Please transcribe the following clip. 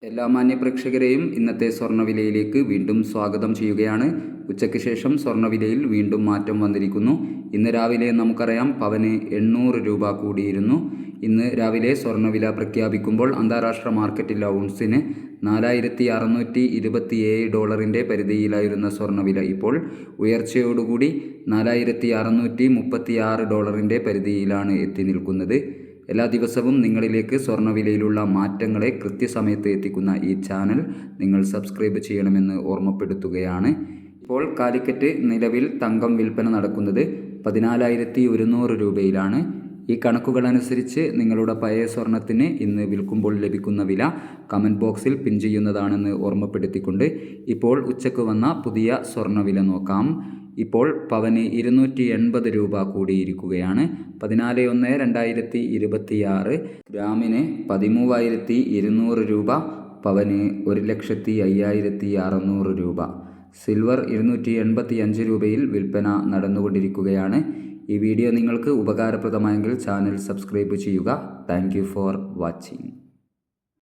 എല്ലാ മാന്യപ്രേക്ഷകരെയും ഇന്നത്തെ സ്വർണ്ണവിലയിലേക്ക് വീണ്ടും സ്വാഗതം ചെയ്യുകയാണ്. ഉച്ചയ്ക്ക് ശേഷം സ്വർണ്ണവിലയിൽ വീണ്ടും മാറ്റം വന്നിരിക്കുന്നു. ഇന്ന് രാവിലെ നമുക്കറിയാം പവന് 800 രൂപ കൂടിയിരുന്നു. ഇന്ന് രാവിലെ സ്വർണ്ണവില പ്രഖ്യാപിക്കുമ്പോൾ അന്താരാഷ്ട്ര മാർക്കറ്റിൽ ഔൺസിന് $4,627 പരിധിയിലായിരുന്ന സ്വർണ്ണവില ഇപ്പോൾ ഉയർച്ചയോടുകൂടി $4,636 പരിധിയിലാണ് എത്തി നിൽക്കുന്നത്. എല്ലാ ദിവസവും നിങ്ങളിലേക്ക് സ്വർണ്ണവിലയിലുള്ള മാറ്റങ്ങളെ കൃത്യസമയത്ത് എത്തിക്കുന്ന ഈ ചാനൽ നിങ്ങൾ സബ്സ്ക്രൈബ് ചെയ്യണമെന്ന് ഓർമ്മപ്പെടുത്തുകയാണ്. ഇപ്പോൾ കാലിക്കറ്റ് നിലവിൽ തങ്കം വിൽപ്പന നടക്കുന്നത് 14,100 രൂപയിലാണ്. ഈ കണക്കുകളനുസരിച്ച് നിങ്ങളുടെ പഴയ സ്വർണത്തിന് ഇന്ന് വിൽക്കുമ്പോൾ ലഭിക്കുന്ന വില കമൻറ്റ് ബോക്സിൽ പിൻ ചെയ്യുന്നതാണെന്ന് ഓർമ്മപ്പെടുത്തിക്കൊണ്ട് ഇപ്പോൾ ഉച്ചയ്ക്ക് വന്ന പുതിയ സ്വർണ്ണവില നോക്കാം. ഇപ്പോൾ പവന് 280 രൂപ കൂടിയിരിക്കുകയാണ്. 14/1/2026 ഗ്രാമിന് 13,200 രൂപ, പവന് 1,05,600 രൂപ. സിൽവർ 285 രൂപയിൽ വിൽപ്പന നടന്നുകൊണ്ടിരിക്കുകയാണ്. ഈ വീഡിയോ നിങ്ങൾക്ക് ഉപകാരപ്രദമായെങ്കിൽ ചാനൽ സബ്സ്ക്രൈബ് ചെയ്യുക. Thank you for watching.